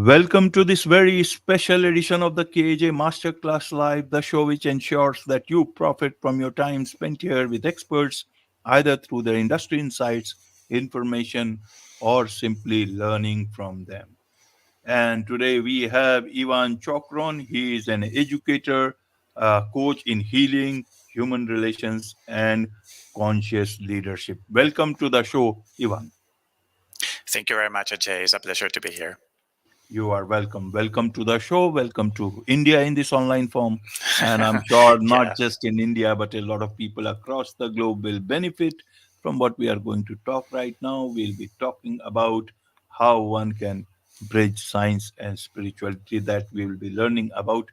Welcome to this very special edition of the KAJ Masterclass Live, the show which ensures that you profit from your time spent here with experts, either through their industry insights, information, or simply learning from them. And today we have Ivan Chocron. He is an educator, coach in healing, human relations, and conscious leadership. Welcome to the show, Ivan. Thank you very much, Ajay. It's a pleasure to be here. You are welcome. Welcome to the show. Welcome to India in this online form. And I'm sure not Yeah. just in India, but a lot of people across the globe will benefit from what we are going to talk right now. We'll be talking about how one can bridge science and spirituality, that we will be learning about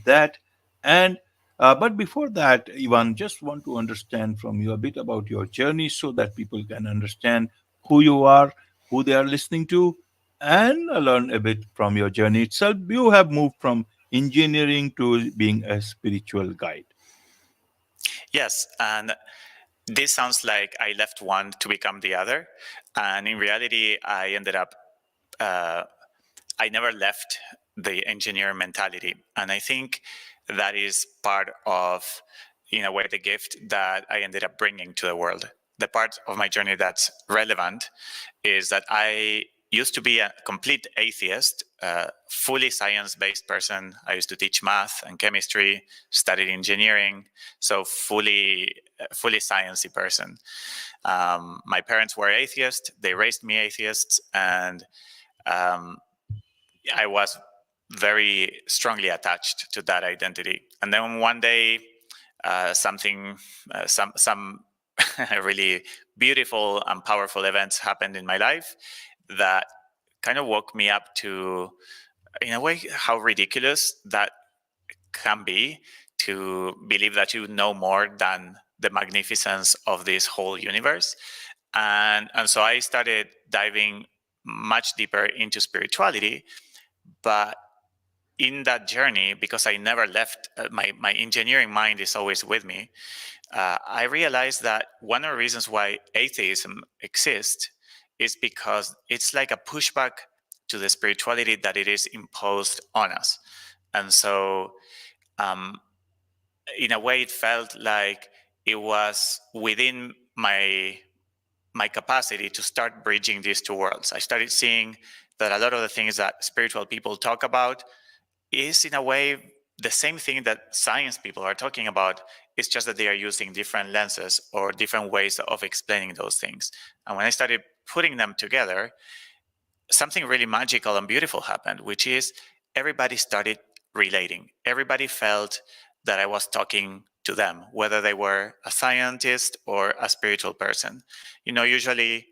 that. And but before that, Ivan, just want to understand from you a bit about your journey so that people can understand who you are, who they are listening to, and learn a bit from your journey itself. You have moved from engineering to being a spiritual guide. Yes, and this sounds like I left one to become the other, and in reality, I ended up. Uh, I never left the engineer mentality, and I think that is part of, in a way, the gift that I ended up bringing to the world. The part of my journey that's relevant is that I used to be a complete atheist, fully science-based person. I used to teach math and chemistry, studied engineering, so fully sciencey person. My parents were atheists; they raised me atheists, and um, I was very strongly attached to that identity. And then one day, some really beautiful and powerful events happened in my life that kind of woke me up to, in a way, how ridiculous that can be, to believe that you know more than the magnificence of this whole universe. And so I started diving much deeper into spirituality. But in that journey, because I never left, my engineering mind is always with me, I realized that one of the reasons why atheism exists is because it's like a pushback to the spirituality that it is imposed on us. And so, um, in a way, it felt like it was within my capacity to start bridging these two worlds. I started seeing that a lot of the things that spiritual people talk about is, in a way, the same thing that science people are talking about. It's just that they are using different lenses or different ways of explaining those things. And when I started putting them together, something really magical and beautiful happened, which is everybody started relating. Everybody felt that I was talking to them, whether they were a scientist or a spiritual person. You know, usually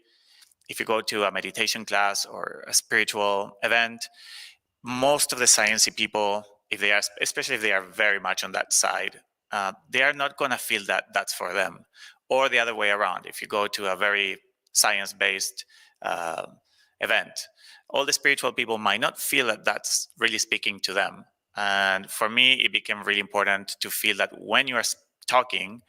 if you go to a meditation class or a spiritual event, most of the sciencey people, if they are, especially if they are very much on that side, they are not going to feel that that's for them. Or the other way around, if you go to a very science-based uh, event, all the spiritual people might not feel that that's really speaking to them. And for me, it became really important to feel that when you are talking,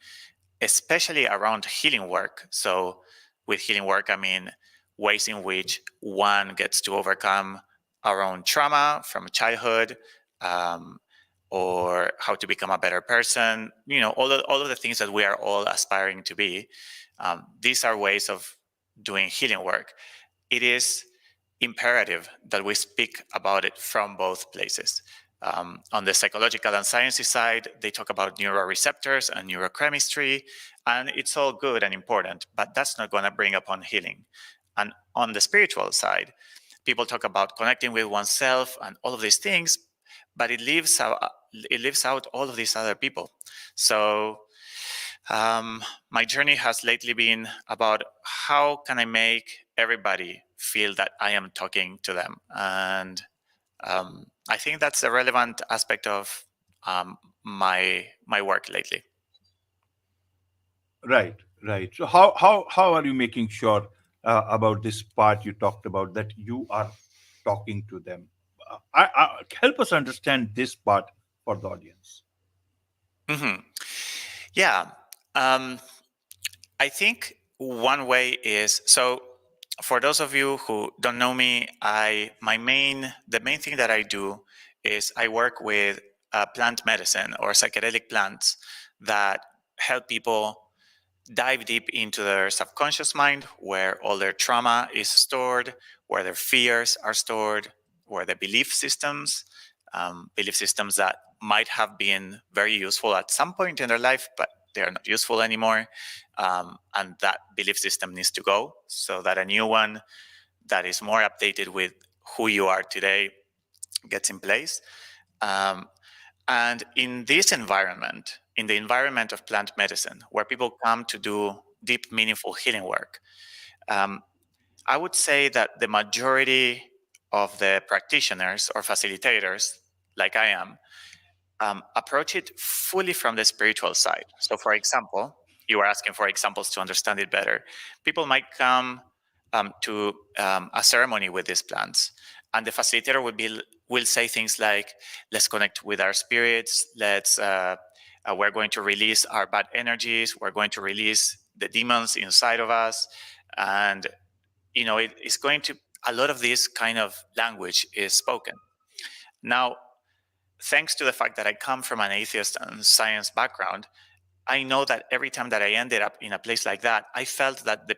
especially around healing work. So with healing work, I mean ways in which one gets to overcome our own trauma from childhood, um, or how to become a better person. You know, all of the things that we are all aspiring to be. These are ways of doing healing work. It is imperative that we speak about it from both places. On the psychological and sciencey side, they talk about neuroreceptors and neurochemistry, and it's all good and important, but that's not going to bring upon healing. And on the spiritual side, people talk about connecting with oneself and all of these things, but it leaves out all of these other people. So my journey has lately been about how can I make everybody feel that I am talking to them. And I think that's a relevant aspect of my work lately. Right, right. So how are you making sure about this part you talked about, that you are talking to them? Help us understand this part for the audience. Mm-hmm. Yeah. Um, I think one way is, so For those of you who don't know me, the main thing that I do is I work with plant medicine or psychedelic plants that help people dive deep into their subconscious mind, where all their trauma is stored, where their fears are stored, where the belief systems that might have been very useful at some point in their life, but they are not useful anymore. And that belief system needs to go so that a new one that is more updated with who you are today gets in place. Um, and in this environment, in the environment of plant medicine, where people come to do deep, meaningful healing work, um, I would say that the majority of the practitioners or facilitators, like I am, approach it fully from the spiritual side. So, for example, you were asking for examples to understand it better. People might come to a ceremony with these plants, and the facilitator will say things like, "Let's connect with our spirits. We're going to release our bad energies. We're going to release the demons inside of us," and it's going to a lot of this kind of language is spoken now. Thanks to the fact that I come from an atheist and science background, I know that every time that I ended up in a place like that, I felt that the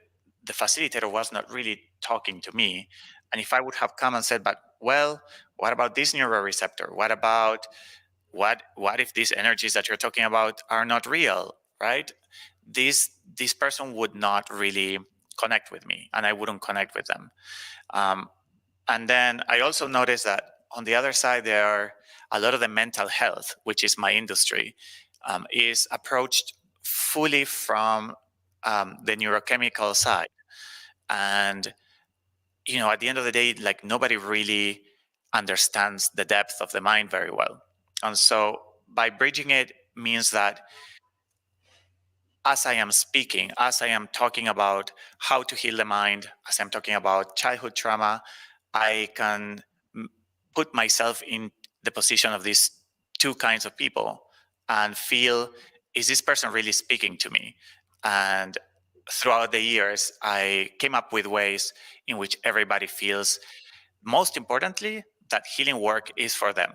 facilitator was not really talking to me. And if I would have come and said, "But well, what about this neuroreceptor? What if these energies that you're talking about are not real?" Right? This person would not really connect with me, and I wouldn't connect with them. Um, and then I also noticed that on the other side, there are a lot of the mental health, which is my industry, is approached fully from the neurochemical side. And, at the end of the day, like nobody really understands the depth of the mind very well. And so by bridging it means that as I am speaking, as I am talking about how to heal the mind, as I'm talking about childhood trauma, I can put myself in the position of these two kinds of people and feel, is this person really speaking to me? And throughout the years, I came up with ways in which everybody feels, most importantly, that healing work is for them.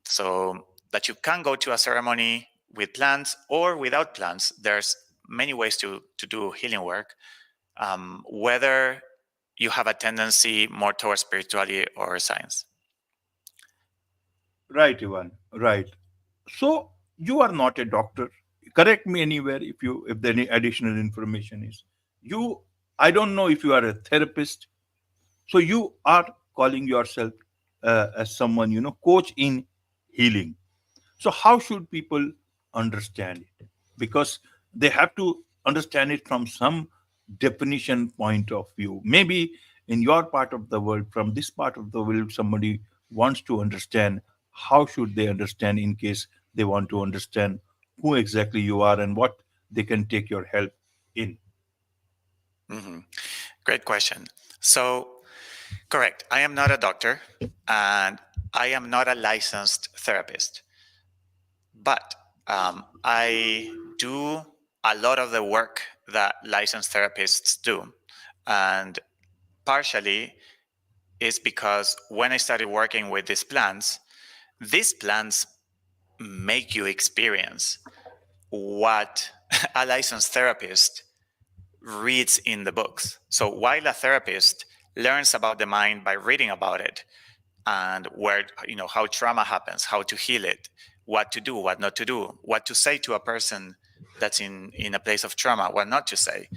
So that you can go to a ceremony with plants or without plants. There's many ways to do healing work, whether you have a tendency more towards spirituality or science. Right, Ivan. Right. So you are not a doctor. Correct me anywhere if there any additional information is. You I don't know if you are a therapist. So you are calling yourself as someone coach in healing. So how should people understand it? Because they have to understand it from some definition point of view. Maybe in your part of the world, from this part of the world, somebody wants to understand. How should they understand in case they want to understand who exactly you are and what they can take your help in? Mm-hmm. Great question. So, correct. I am not a doctor and I am not a licensed therapist, but I do a lot of the work that licensed therapists do. And partially is because when I started working with these plants make you experience what a licensed therapist reads in the books. So while a therapist learns about the mind by reading about it and how trauma happens, how to heal it, what to do, what not to do, what to say to a person that's in a place of trauma, what not to say,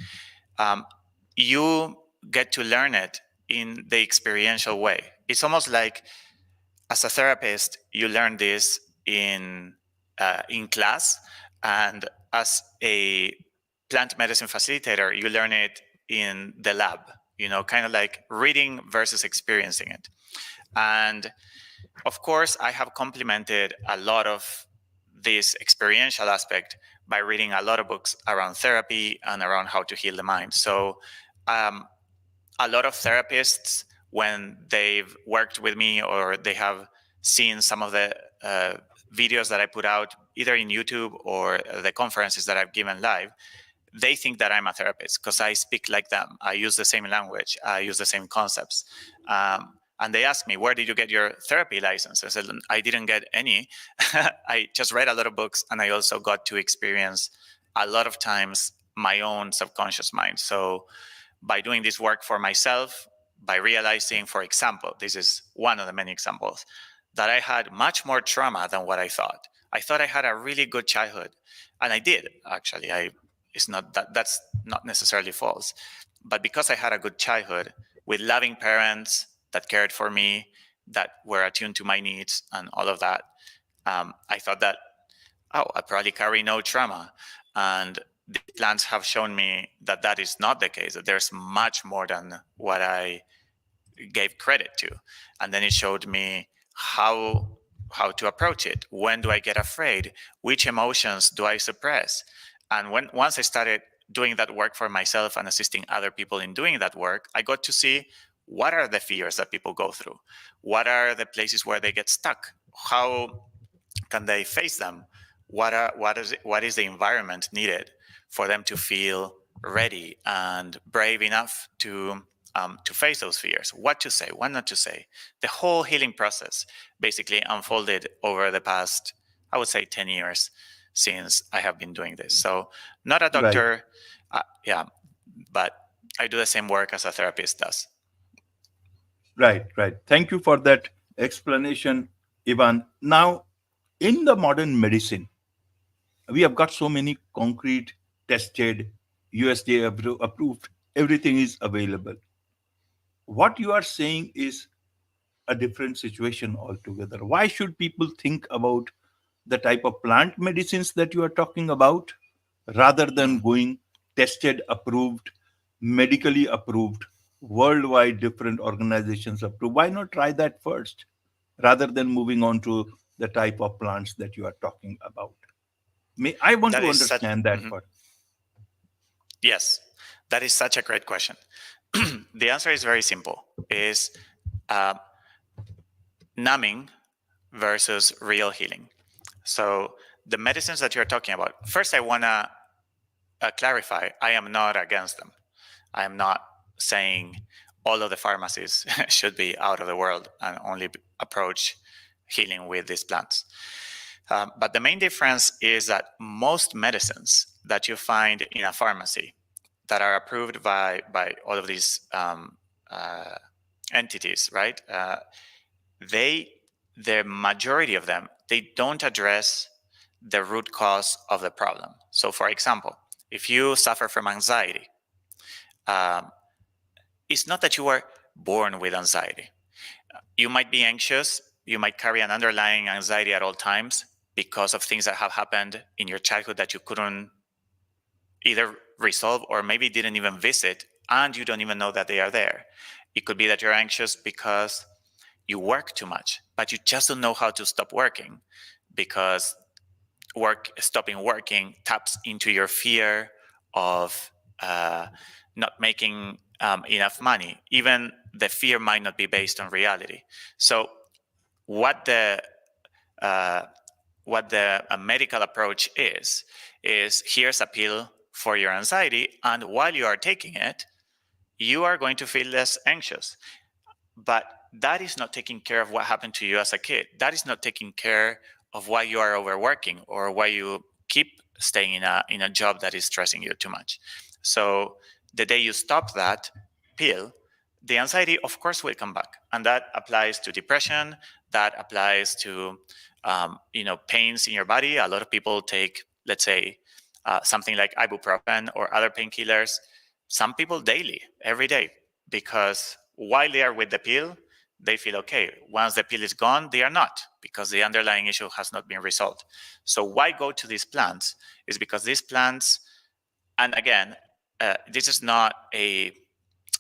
you get to learn it in the experiential way. It's almost like as a therapist, you learn this in class, and as a plant medicine facilitator, you learn it in the lab. Kind of like reading versus experiencing it. And of course, I have complemented a lot of this experiential aspect by reading a lot of books around therapy and around how to heal the mind. So, a lot of therapists, when they've worked with me or they have seen some of the videos that I put out, either in YouTube or the conferences that I've given live, they think that I'm a therapist because I speak like them. I use the same language. I use the same concepts. And they ask me, where did you get your therapy license? I said, I didn't get any. I just read a lot of books, and I also got to experience a lot of times my own subconscious mind. So by doing this work for myself, by realizing, for example, this is one of the many examples, that I had much more trauma than what I thought. I thought I had a really good childhood, and I did actually. It's not that that's not necessarily false, but because I had a good childhood with loving parents that cared for me, that were attuned to my needs, and all of that, I thought that, oh, I probably carry no trauma. And these plants have shown me that that is not the case, that there's much more than what I gave credit to. And then it showed me how to approach it. When do I get afraid? Which emotions do I suppress? And once I started doing that work for myself and assisting other people in doing that work, I got to see what are the fears that people go through? What are the places where they get stuck? How can they face them? What is the environment needed for them to feel ready and brave enough to face those fears? What to say, what not to say. The whole healing process basically unfolded over the past, I would say, 10 years since I have been doing this. So not a Right, doctor, yeah, but I do the same work as a therapist does. right. Thank you for that explanation, Ivan. Now, in the modern medicine, we have got so many concrete, tested, USDA approved, everything is available. What you are saying is a different situation altogether. Why should people think about the type of plant medicines that you are talking about rather than Mhm. going tested, approved, medically approved, worldwide different organizations approved? Why not try that first rather than moving on to the type of plants that you are talking about? I want That to is such, understand that mhm. part. Yes, that is such a great question. The answer is very simple: is uh, numbing versus real healing. So the medicines that you're talking about, first I want to clarify, I am not against them. I am not saying all of the pharmacies should be out of the world and only approach healing with these plants. But the main difference is that most medicines that you find in a pharmacy that are approved by all of these uh, entities, right? They, the majority of them, they don't address the root cause of the problem. So, for example, if you suffer from anxiety, um, it's not that you are born with anxiety. You might be anxious, you might carry an underlying anxiety at all times because of things that have happened in your childhood that you couldn't either resolve or maybe didn't even visit, and you don't even know that they are there. It could be that you're anxious because you work too much, but you just don't know how to stop working because stopping working taps into your fear of not making enough money. Even the fear might not be based on reality. So what the uh, medical approach is here's a pill for your anxiety, and while you are taking it, you are going to feel less anxious. But that is not taking care of what happened to you as a kid. That is not taking care of why you are overworking or why you keep staying in a job that is stressing you too much. So the day you stop that pill, the anxiety, of course, will come back, and that applies to depression. That applies to pains in your body. A lot of people take, let's say, something like ibuprofen or other painkillers. Some people daily, every day, because while they are with the pill, they feel okay. Once the pill is gone, they are not, because the underlying issue has not been resolved. So why go to these plants? Is because these plants, and again, this is not a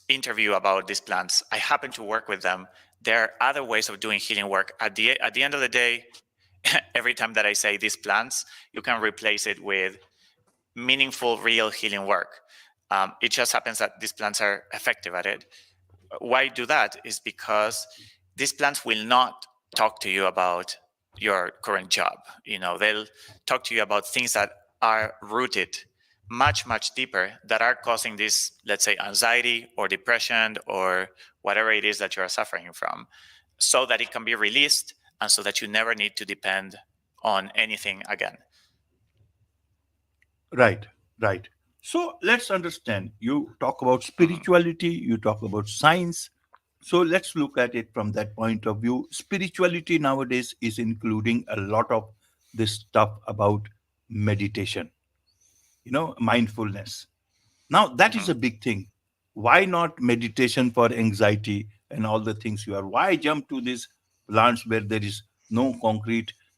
interview about these plants. I happen to work with them. There are other ways of doing healing work. At the end of the day, every time that I say these plants, you can replace it with meaningful, real healing work. It just happens that these plants are effective at it. Why do that? Is because these plants will not talk to you about your current job. They'll talk to you about things that are rooted much deeper that are causing this, let's say, anxiety or depression or whatever it is that you are suffering from, so that it can be released and so that you never need to depend on anything again. Right, right. So let's understand. You talk about Mhm. spirituality, you talk about science. So let's look at it from that point of view. Spirituality nowadays is including a lot of this stuff about meditation, mindfulness. Now, that is Mhm. a big thing. Why not meditation for anxiety and all the things you are? Why jump to these plants where there is no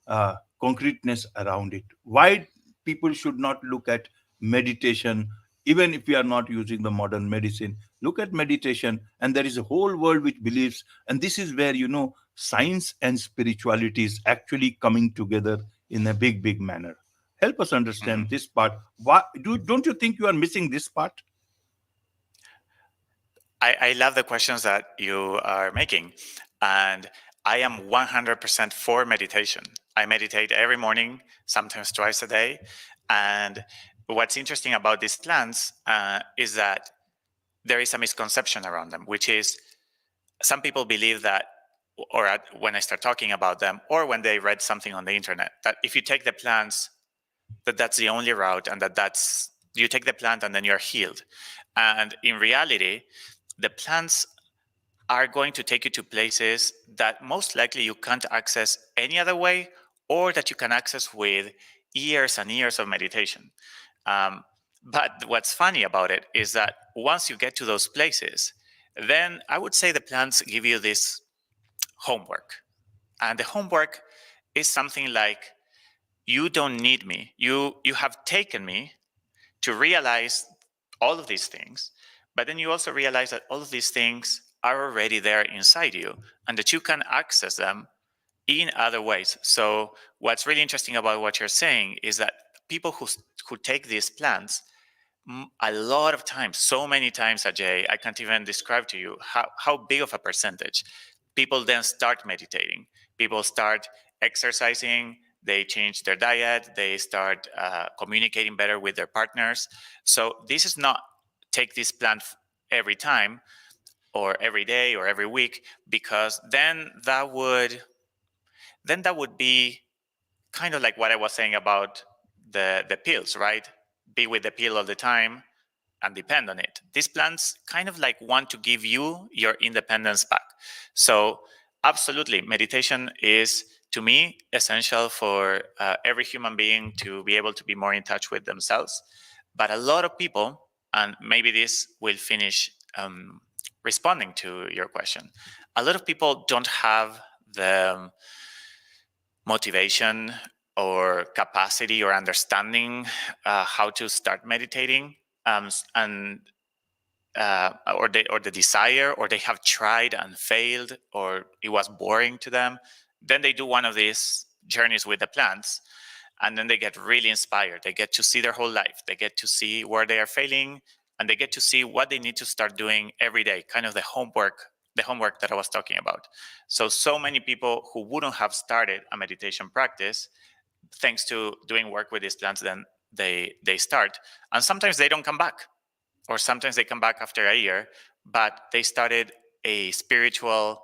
uh, concreteness around it? Why people should not look at meditation, even if we are not using the modern medicine? Look at meditation, and there is a whole world which believes, and this is where science and spirituality is actually coming together in a big manner. Help us understand Mhm. this part. Why don't you think you are missing this part? I love the questions that you are making. And I am 100% for meditation. I meditate every morning, sometimes twice a day. And what's interesting about these plants is that there is a misconception around them, which is some people believe that, when I start talking about them, or when they read something on the internet, that if you take the plants, that's the only route, and that's you take the plant and then you're healed. And in reality, the plants are going to take you to places that most likely you can't access any other way, or that you can access with years and years of meditation. Um, but what's funny about it is that once you get to those places, then I would say the plants give you this homework. And the homework is something like, you don't need me. You have taken me to realize all of these things, but then you also realize that all of these things are already there inside you and that you can access them in other ways. So what's really interesting about what you're saying is that people who take these plants, a lot of times, so many times, Ajay, I can't even describe to you how big of a percentage. People then start meditating. People start exercising. They change their diet. They start communicating better with their partners. So this is not take this plant every time or every day or every week, because then that would be kind of like what I was saying about the pills, right? Be with the pill all the time and depend on it. These plants kind of like want to give you your independence back. So, absolutely, meditation is, to me, essential for every human being to be able to be more in touch with themselves. But a lot of people, and maybe this will finish responding to your question, a lot of people don't have the motivation or capacity or understanding how to start meditating, and or the desire, or they have tried and failed, or it was boring to them. Then they do one of these journeys with the plants, and then they get really inspired. They get to see their whole life. They get to see where they are failing, and they get to see what they need to start doing every day. Kind of the homework that I was talking about. So many people who wouldn't have started a meditation practice, thanks to doing work with these plants, then they start, and sometimes they don't come back, or sometimes they come back after a year, but they started a spiritual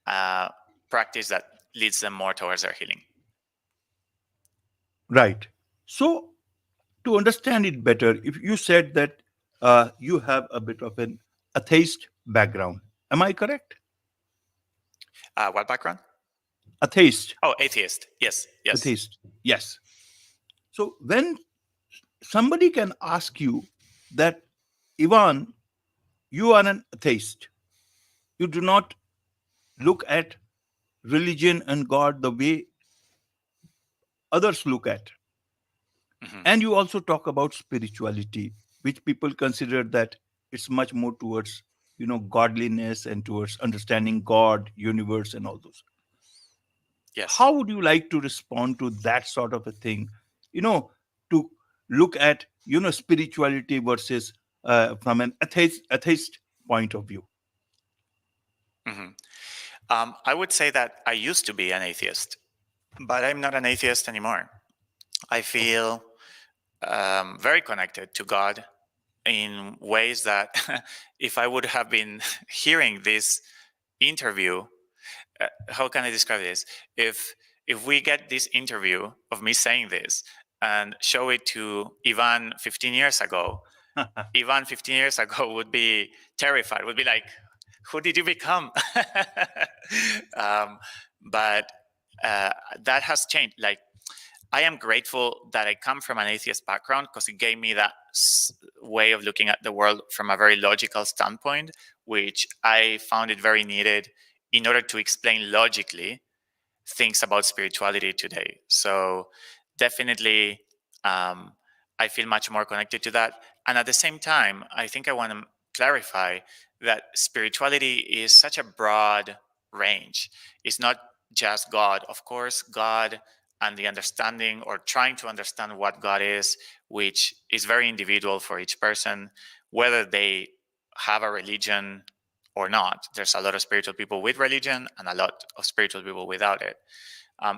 uh, practice that leads them more towards their healing. Right. So, to understand it better, if you said that you have a bit of an atheist background, am I correct? What background? Atheist, Oh, atheist. Yes, yes. atheist. Yes. So, when somebody can ask you that, Ivan, you are an atheist, you do not look at religion and God the way others look at, Hmm. and you also talk about spirituality, which people consider that it's much more towards godliness and towards understanding God, universe, and all those. Yes. How would you like to respond to that sort of a thing, you know to look at spirituality versus from an atheist point of view? Hmm. I would say that I used to be an atheist, but I'm not an atheist anymore. I feel very connected to God in ways that if I would have been hearing this interview, how can I describe this? If we get this interview of me saying this and show it to Ivan 15 years ago, Ivan 15 years ago would be terrified, would be like, who did you become? um, but uh, that has changed. Like, I am grateful that I come from an atheist background because it gave me that way of looking at the world from a very logical standpoint, which I found it very needed in order to explain logically things about spirituality today. So definitely, um, I feel much more connected to that. And at the same time, I think I want to clarify that spirituality is such a broad range. It's not just God. Of course, God and the understanding or trying to understand what God is, which is very individual for each person, whether they have a religion or not. There's a lot of spiritual people with religion and a lot of spiritual people without it.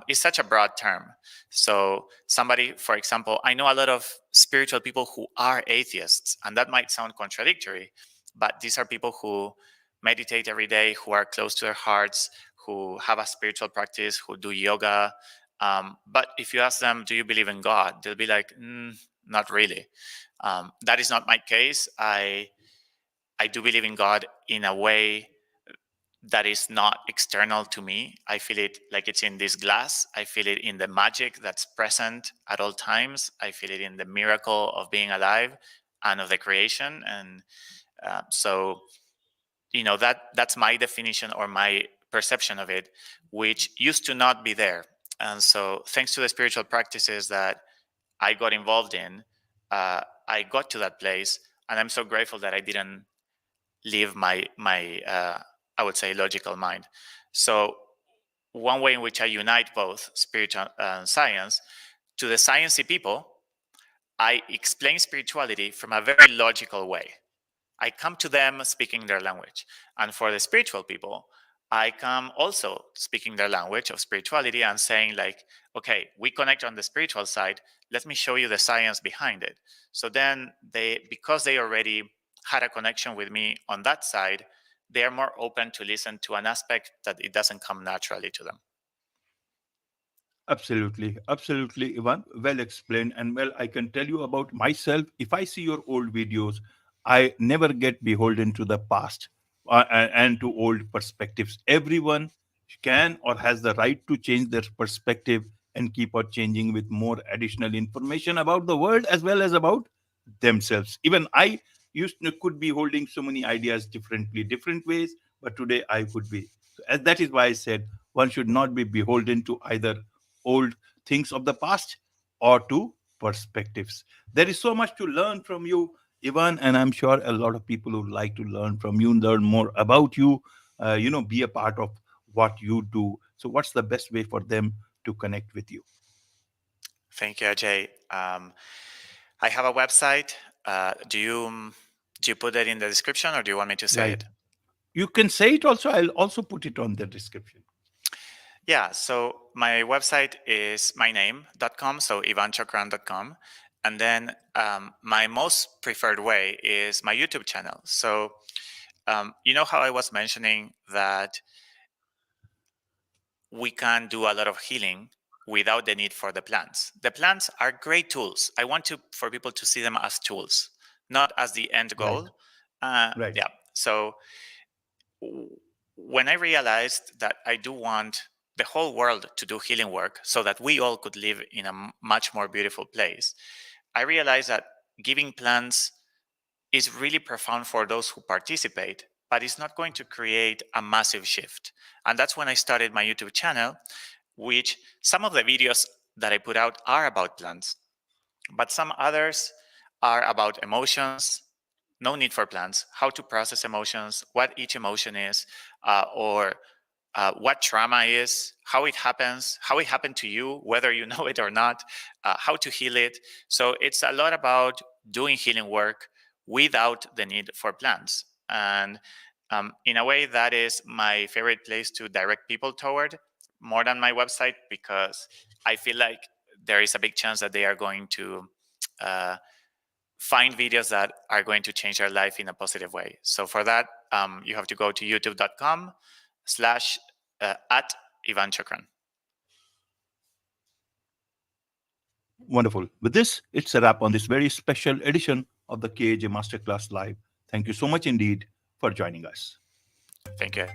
It's such a broad term. So somebody, for example, I know a lot of spiritual people who are atheists, and that might sound contradictory, but these are people who meditate every day, who are close to their hearts, who have a spiritual practice, who do yoga. But if you ask them, do you believe in God? They'll be like, not really. That is not my case. I do believe in God in a way that is not external to me. I feel it like it's in this glass. I feel it in the magic that's present at all times. I feel it in the miracle of being alive and of the creation. And so, that's my definition or my perception of it, which used to not be there. And so, thanks to the spiritual practices that I got involved in, I got to that place, and I'm so grateful that I didn't leave my I would say logical mind. So one way in which I unite both spiritual and science, to the sciencey people, I explain spirituality from a very logical way. I come to them speaking their language. And for the spiritual people, I come also speaking their language of spirituality and saying, like, okay, we connect on the spiritual side. Let me show you the science behind it. So then because they already had a connection with me on that side, they are more open to listen to an aspect that it doesn't come naturally to them. Absolutely, absolutely, Ivan. Well explained. And well, I can tell you about myself. If I see your old videos, I never get beholden to the past and to old perspectives. Everyone can or has the right to change their perspective and keep on changing with more additional information about the world as well as about themselves. Even I could be holding so many ideas differently, different ways, but today I could be. So, as that is why I said one should not be beholden to either old things of the past or to perspectives. There is so much to learn from you, Ivan, and I'm sure a lot of people would like to learn from you, learn more about you, be a part of what you do. So, what's the best way for them to connect with you? Thank you, Ajay. I have a website. Do you put it in the description, or do you want me to say Right. it? You can say it also. I'll also put it on the description. Yeah, so my website is myname.com, so ivanchocron.com. And then my most preferred way is my YouTube channel. So, you know how I was mentioning that we can do a lot of healing without the need for the plants. The plants are great tools. I want for people to see them as tools, not as the end Right. goal. Right. Yeah. So when I realized that I do want the whole world to do healing work so that we all could live in a much more beautiful place, I realized that giving plants is really profound for those who participate, but it's not going to create a massive shift. And that's when I started my YouTube channel, which some of the videos that I put out are about plants, but some others are about emotions. No need for plans, how to process emotions, what each emotion is, or what trauma is, how it happens, how it happened to you, whether you know it or not, how to heal it. So it's a lot about doing healing work without the need for plans. And in a way, that is my favorite place to direct people toward more than my website, because I feel like there is a big chance that they are going to find videos that are going to change their life in a positive way. So for that, you have to go to youtube.com/@ Ivan Chocron. Wonderful. With this, it's a wrap on this very special edition of the KAJ Masterclass Live. Thank you so much indeed for joining us. Thank you.